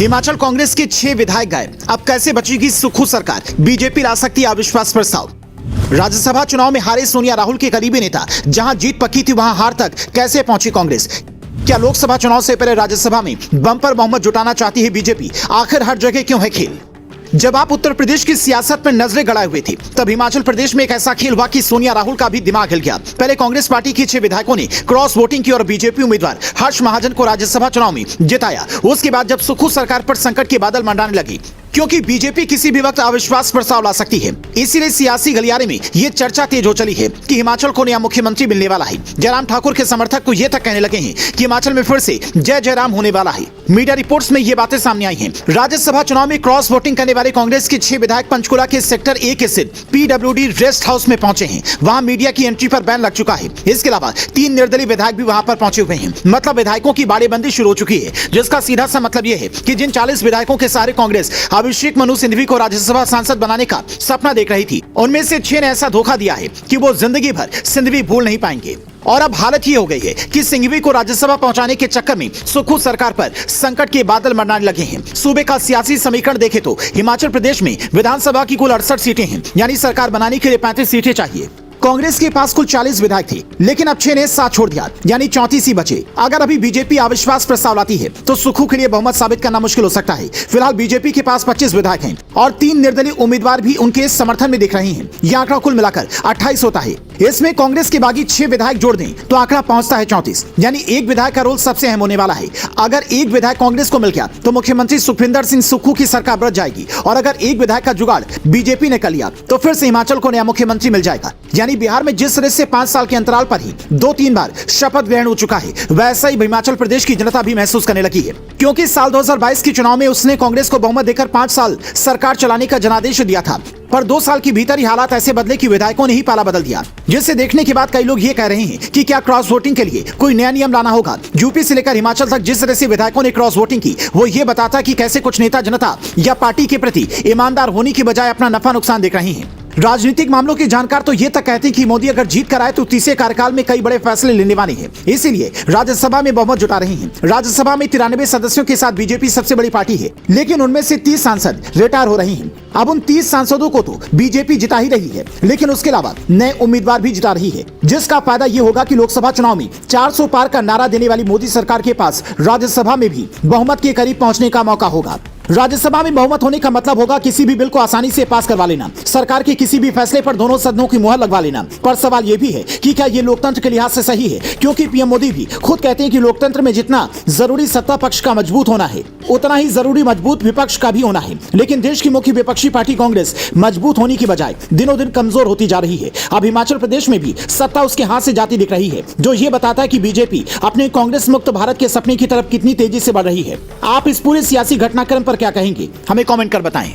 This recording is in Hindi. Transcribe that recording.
हिमाचल कांग्रेस के 6 विधायक गए, अब कैसे बचेगी सुक्खू सरकार? बीजेपी ला सकती है अविश्वास प्रस्ताव। राज्यसभा चुनाव में हारे सोनिया राहुल के करीबी नेता, जहां जीत पक्की थी वहां हार तक कैसे पहुंची कांग्रेस? क्या लोकसभा चुनाव से पहले राज्यसभा में बंपर बहुमत जुटाना चाहती है बीजेपी? आखिर हर जगह क्यों है खेल? जब आप उत्तर प्रदेश की सियासत में नजरें गड़ाए हुए थे, तब हिमाचल प्रदेश में एक ऐसा खेल हुआ कि सोनिया राहुल का भी दिमाग हिल गया। पहले कांग्रेस पार्टी के 6 विधायकों ने क्रॉस वोटिंग की और बीजेपी उम्मीदवार हर्ष महाजन को राज्यसभा चुनाव में जिताया। उसके बाद जब सुक्खू सरकार पर संकट के बादल मंडराने लगी, क्योंकि बीजेपी किसी भी वक्त अविश्वास प्रस्ताव ला सकती है, इसीलिए सियासी गलियारे में यह चर्चा तेज हो चली है कि हिमाचल को नया मुख्यमंत्री मिलने वाला है। जयराम ठाकुर के समर्थक तो यह तक कहने लगे हैं कि हिमाचल में फिर से जय जयराम होने वाला है। मीडिया रिपोर्ट्स में ये बातें सामने आई हैं। राज्यसभा चुनाव में क्रॉस वोटिंग करने वाले कांग्रेस के 6 विधायक पंचकुला के सेक्टर 1 स्थित PWD रेस्ट हाउस में पहुंचे हैं। वहां मीडिया की एंट्री पर बैन लग चुका है। इसके अलावा 3 निर्दलीय विधायक भी वहां पर पहुंचे हुए हैं। मतलब विधायकों की बाड़ेबंदी शुरू हो चुकी है, जिसका सीधा सा मतलब यह है कि जिन 40 विधायकों के सहारे कांग्रेस अभिषेक मनु सिंघवी को राज्यसभा सांसद बनाने का सपना देख रही थी, उनमें से 6 ने ऐसा धोखा दिया है कि वो जिंदगी भर सिंघवी भूल नहीं पाएंगे। और अब हालत ये हो गई है कि सिंघवी को राज्यसभा पहुंचाने के चक्कर में सुक्खू सरकार पर संकट के बादल मंडराने लगे हैं। सूबे का सियासी समीकरण देखें तो हिमाचल प्रदेश में विधानसभा की कुल 68 सीटें हैं, यानी सरकार बनाने के लिए 35 सीटें चाहिए। कांग्रेस के पास कुल 40 विधायक थे, लेकिन अब 6 ने साथ छोड़ दिया, यानी 34 ही बचे। अगर अभी बीजेपी अविश्वास प्रस्ताव लाती है तो सुक्खू के लिए बहुमत साबित करना मुश्किल हो सकता है। फिलहाल बीजेपी के पास 25 विधायक हैं और 3 निर्दलीय उम्मीदवार भी उनके समर्थन में दिख रहे हैं। यह आंकड़ा कुल मिलाकर 28 होता है। इसमें कांग्रेस के बागी 6 विधायक जोड़ दें तो आंकड़ा पहुंचता है 34, यानी एक विधायक का रोल सबसे अहम होने वाला है। अगर एक विधायक कांग्रेस को मिल गया तो मुख्यमंत्री सुखविंदर सिंह सुक्खू की सरकार बच जाएगी, और अगर एक विधायक का जुगाड़ बीजेपी ने कर लिया तो फिर से हिमाचल को नया मुख्यमंत्री मिल जाएगा। यानी बिहार में जिस तरह से 5 साल के अंतराल पर ही 2-3 बार शपथ ग्रहण हो चुका है, वैसा ही हिमाचल प्रदेश की जनता भी महसूस करने लगी है। क्योंकि साल 2022 के चुनाव में उसने कांग्रेस को बहुमत देकर 5 साल सरकार चलाने का जनादेश दिया था, पर 2 साल के भीतर ही हालात ऐसे बदले कि विधायकों ने ही पाला बदल दिया। जिसे देखने के बाद कई लोग ये कह रहे हैं कि क्या क्रॉस वोटिंग के लिए कोई नया नियम लाना होगा। यूपी से लेकर हिमाचल तक जिस तरह से विधायकों ने क्रॉस वोटिंग की, वो ये बताता कि कैसे कुछ नेता जनता या पार्टी के प्रति ईमानदार होने की बजाय अपना नफा नुकसान देख रहे हैं। राजनीतिक मामलों के जानकार तो ये तक कहते हैं कि मोदी अगर जीत कर आए तो तीसरे कार्यकाल में कई बड़े फैसले लेने वाले हैं, इसीलिए राज्यसभा में बहुमत जुटा रहे हैं। राज्यसभा में 93 सदस्यों के साथ बीजेपी सबसे बड़ी पार्टी है, लेकिन उनमें से 30 सांसद रिटायर हो रहे हैं। अब उन 30 सांसदों को तो बीजेपी जिता ही रही है, लेकिन उसके अलावा नए उम्मीदवार भी जिता रही है, जिसका फायदा ये होगा कि लोकसभा चुनाव में 400 पार का नारा देने वाली मोदी सरकार के पास राज्यसभा में भी बहुमत के करीब पहुंचने का मौका होगा। राज्यसभा में बहुमत होने का मतलब होगा किसी भी बिल को आसानी से पास करवा लेना, सरकार के किसी भी फैसले पर दोनों सदनों की मुहर लगवा लेना। पर सवाल यह भी है कि क्या ये लोकतंत्र के लिहाज से सही है, क्योंकि पीएम मोदी भी खुद कहते हैं कि लोकतंत्र में जितना जरूरी सत्ता पक्ष का मजबूत होना है, उतना ही जरूरी मजबूत विपक्ष का भी होना है। लेकिन देश की मुख्य विपक्षी पार्टी कांग्रेस मजबूत होने की बजाय दिनों दिन कमजोर होती जा रही है। अब हिमाचल प्रदेश में भी सत्ता उसके हाथ से जाती दिख रही है, जो ये बताता है कि बीजेपी अपने कांग्रेस मुक्त भारत के सपने की तरफ कितनी तेजी से बढ़ रही है। आप इस पूरे सियासी घटनाक्रम पर क्या कहेंगे, हमें कमेंट कर बताएं।